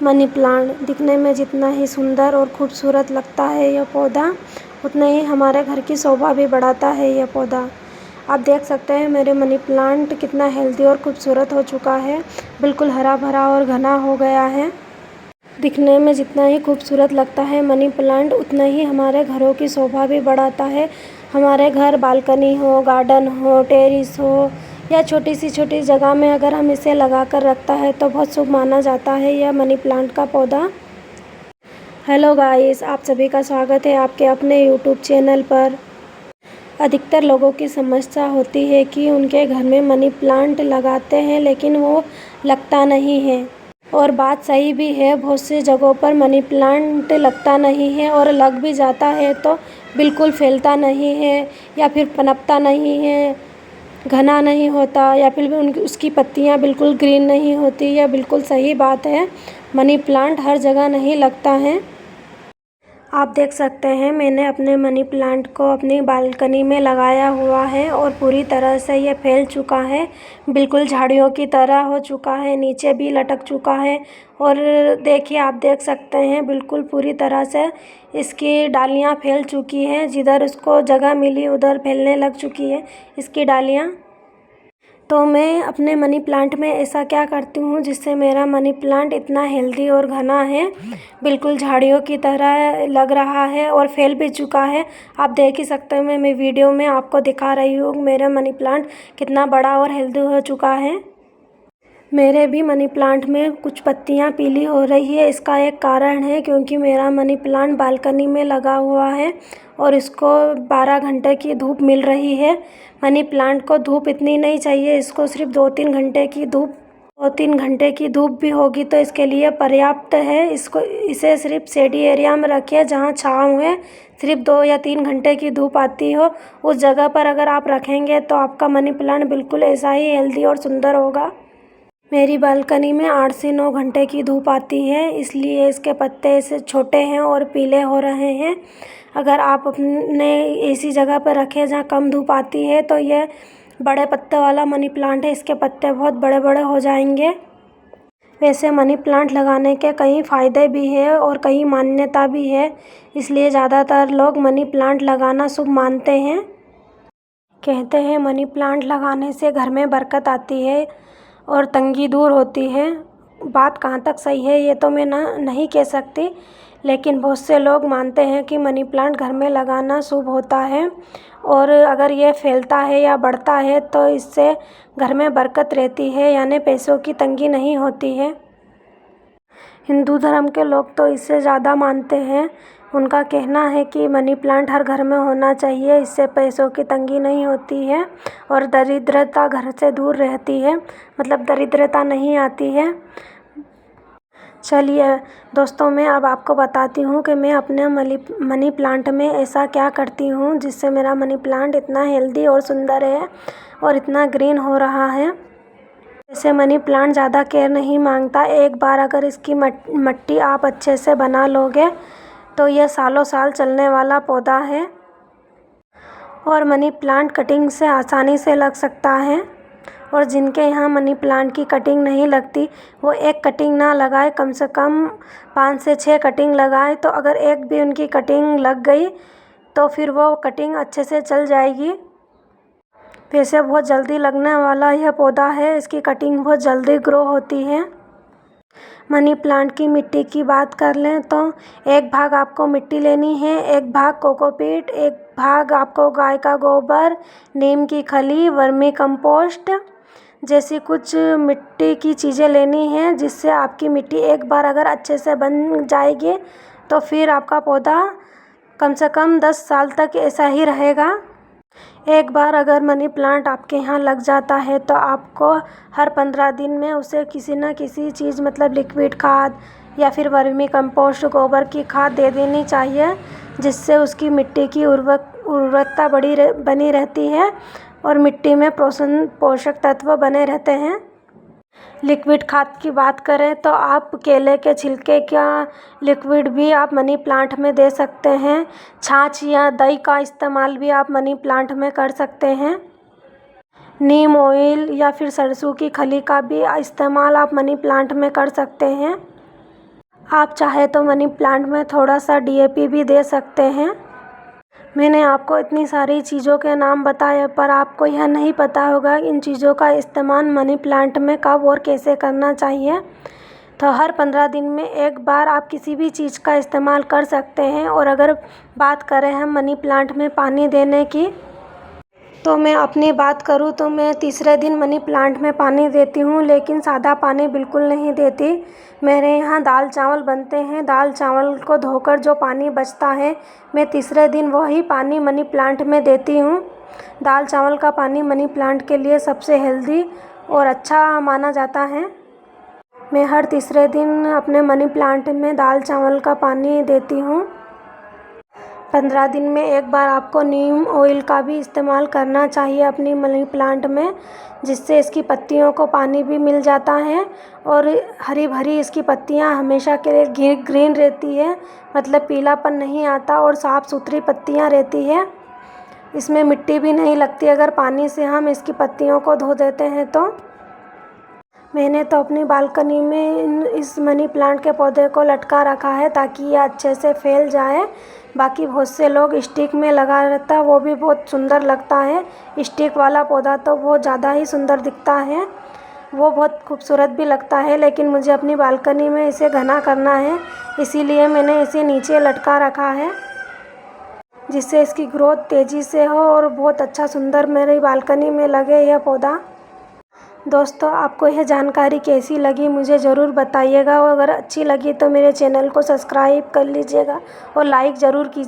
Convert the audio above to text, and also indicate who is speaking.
Speaker 1: Money plant दिखने में जितना ही सुंदर और खूबसूरत लगता है यह पौधा, उतना ही हमारे घर की शोभा भी बढ़ाता है यह पौधा। आप देख सकते हैं मेरे मनी प्लांट कितना हेल्दी और खूबसूरत हो चुका है, बिल्कुल हरा भरा और घना हो गया है। दिखने में जितना ही खूबसूरत लगता है मनी प्लांट, उतना ही हमारे घरों की शोभा भी बढ़ाता है। हमारे घर बालकनी हो, गार्डन हो, टेरेस हो या छोटी जगह में अगर हम इसे लगा कर रखता है तो बहुत शुभ माना जाता है यह मनी प्लांट का पौधा। हेलो गाइस, आप सभी का स्वागत है आपके अपने यूट्यूब चैनल पर। अधिकतर लोगों की समस्या होती है कि उनके घर में मनी प्लांट लगाते हैं लेकिन वो लगता नहीं है, और बात सही भी है। बहुत सी जगहों पर मनी प्लांट लगता नहीं है और लग भी जाता है तो बिल्कुल फैलता नहीं है या फिर पनपता नहीं है, घना नहीं होता या फिर उसकी पत्तियां बिल्कुल ग्रीन नहीं होती। यह बिल्कुल सही बात है, मनी प्लांट हर जगह नहीं लगता है। आप देख सकते हैं मैंने अपने मनी प्लांट को अपनी बालकनी में लगाया हुआ है और पूरी तरह से ये फैल चुका है, बिल्कुल झाड़ियों की तरह हो चुका है, नीचे भी लटक चुका है। और देखिए, आप देख सकते हैं बिल्कुल पूरी तरह से इसकी डालियां फैल चुकी हैं, जिधर उसको जगह मिली उधर फैलने लग चुकी है इसकी डालियां। तो मैं अपने मनी प्लांट में ऐसा क्या करती हूँ जिससे मेरा मनी प्लांट इतना हेल्दी और घना है, बिल्कुल झाड़ियों की तरह लग रहा है और फैल भी चुका है। आप देख ही सकते हैं, मैं वीडियो में आपको दिखा रही हूँ मेरा मनी प्लांट कितना बड़ा और हेल्दी हो चुका है। मेरे भी मनी प्लांट में कुछ पत्तियां पीली हो रही है, इसका एक कारण है क्योंकि मेरा मनी प्लांट बालकनी में लगा हुआ है और इसको 12 घंटे की धूप मिल रही है। मनी प्लांट को धूप इतनी नहीं चाहिए, इसको सिर्फ 2-3 घंटे की धूप 2-3 घंटे की धूप भी होगी तो इसके लिए पर्याप्त है। इसे सिर्फ शेडी एरिया में रखिए जहाँ छाँव है, सिर्फ 2 या 3 घंटे की धूप आती हो उस जगह पर अगर आप रखेंगे तो आपका मनी प्लांट बिल्कुल ऐसा ही हेल्दी और सुंदर होगा। मेरी बालकनी में 8 से 9 घंटे की धूप आती है, इसलिए इसके पत्ते ऐसे छोटे हैं और पीले हो रहे हैं। अगर आप अपने ऐसी जगह पर रखें जहाँ कम धूप आती है तो ये बड़े पत्ते वाला मनी प्लांट है, इसके पत्ते बहुत बड़े बड़े हो जाएंगे। वैसे मनी प्लांट लगाने के कई फ़ायदे भी है और कई मान्यता भी है, इसलिए ज़्यादातर लोग मनी प्लांट लगाना शुभ मानते हैं। कहते हैं मनी प्लांट लगाने से घर में बरकत आती है और तंगी दूर होती है। बात कहाँ तक सही है ये तो मैं नहीं कह सकती, लेकिन बहुत से लोग मानते हैं कि मनी प्लांट घर में लगाना शुभ होता है और अगर ये फैलता है या बढ़ता है तो इससे घर में बरकत रहती है, यानी पैसों की तंगी नहीं होती है। हिंदू धर्म के लोग तो इससे ज़्यादा मानते हैं। उनका कहना है कि मनी प्लांट हर घर में होना चाहिए, इससे पैसों की तंगी नहीं होती है और दरिद्रता घर से दूर रहती है, मतलब दरिद्रता नहीं आती है। चलिए दोस्तों, मैं अब आपको बताती हूँ कि मैं अपने मनी प्लांट में ऐसा क्या करती हूँ जिससे मेरा मनी प्लांट इतना हेल्दी और सुंदर है और इतना ग्रीन हो रहा है। जैसे मनी प्लांट ज़्यादा केयर नहीं मांगता, एक बार अगर इसकी मट्टी आप अच्छे से बना लोगे तो यह सालों साल चलने वाला पौधा है और मनी प्लांट कटिंग से आसानी से लग सकता है। और जिनके यहाँ मनी प्लांट की कटिंग नहीं लगती वो एक कटिंग ना लगाए, कम से कम 5 से 6 कटिंग लगाए, तो अगर एक भी उनकी कटिंग लग गई तो फिर वो कटिंग अच्छे से चल जाएगी। वैसे बहुत जल्दी लगने वाला यह पौधा है, इसकी कटिंग बहुत जल्दी ग्रो होती है। मनी प्लांट की मिट्टी की बात कर लें तो एक भाग आपको मिट्टी लेनी है, एक भाग कोकोपीट, एक भाग आपको गाय का गोबर, नीम की खली, वर्मी कंपोस्ट जैसी कुछ मिट्टी की चीज़ें लेनी हैं, जिससे आपकी मिट्टी एक बार अगर अच्छे से बन जाएगी तो फिर आपका पौधा कम से कम 10 साल तक ऐसा ही रहेगा। एक बार अगर मनी प्लांट आपके यहाँ लग जाता है तो आपको हर 15 दिन में उसे किसी न किसी चीज़, मतलब लिक्विड खाद या फिर वर्मी कंपोस्ट गोबर की खाद दे देनी चाहिए, जिससे उसकी मिट्टी की उर्वरकता बनी रहती है और मिट्टी में पोषक तत्व बने रहते हैं। लिक्विड खाद की बात करें तो आप केले के छिलके का लिक्विड भी आप मनी प्लांट में दे सकते हैं। छाछ या दही का इस्तेमाल भी आप मनी प्लांट में कर सकते हैं। नीम ऑयल या फिर सरसों की खली का भी इस्तेमाल आप मनी प्लांट में कर सकते हैं। आप चाहे तो मनी प्लांट में थोड़ा सा DAP भी दे सकते हैं। मैंने आपको इतनी सारी चीज़ों के नाम बताए, पर आपको यह नहीं पता होगा इन चीज़ों का इस्तेमाल मनी प्लांट में कब और कैसे करना चाहिए। तो हर 15 दिन में एक बार आप किसी भी चीज़ का इस्तेमाल कर सकते हैं। और अगर बात करें हम मनी प्लांट में पानी देने की, तो मैं अपनी बात करूँ तो मैं तीसरे दिन मनी प्लांट में पानी देती हूँ, लेकिन सादा पानी बिल्कुल नहीं देती। मेरे यहाँ दाल चावल बनते हैं, दाल चावल को धोकर जो पानी बचता है, मैं तीसरे दिन वही पानी मनी प्लांट में देती हूँ। दाल चावल का पानी मनी प्लांट के लिए सबसे हेल्दी और अच्छा माना जाता है। मैं हर तीसरे दिन अपने मनी प्लांट में दाल चावल का पानी देती हूँ। 15 दिन में एक बार आपको नीम ऑयल का भी इस्तेमाल करना चाहिए अपनी मनी प्लांट में, जिससे इसकी पत्तियों को पानी भी मिल जाता है और हरी भरी इसकी पत्तियां हमेशा के लिए ग्रीन रहती है, मतलब पीलापन नहीं आता और साफ़ सुथरी पत्तियां रहती है। इसमें मिट्टी भी नहीं लगती अगर पानी से हम इसकी पत्तियों को धो देते हैं तो। मैंने तो अपनी बालकनी में इस मनी प्लांट के पौधे को लटका रखा है ताकि ये अच्छे से फैल जाए। बाकी बहुत से लोग स्टिक में लगा रहता है, वो भी बहुत सुंदर लगता है। स्टिक वाला पौधा तो बहुत ज़्यादा ही सुंदर दिखता है, वो बहुत खूबसूरत भी लगता है, लेकिन मुझे अपनी बालकनी में इसे घना करना है, इसीलिए मैंने इसे नीचे लटका रखा है, जिससे इसकी ग्रोथ तेज़ी से हो और बहुत अच्छा सुंदर मेरी बालकनी में लगे यह पौधा। दोस्तों, आपको यह जानकारी कैसी लगी मुझे ज़रूर बताइएगा, और अगर अच्छी लगी तो मेरे चैनल को सब्सक्राइब कर लीजिएगा और लाइक ज़रूर कीजिए।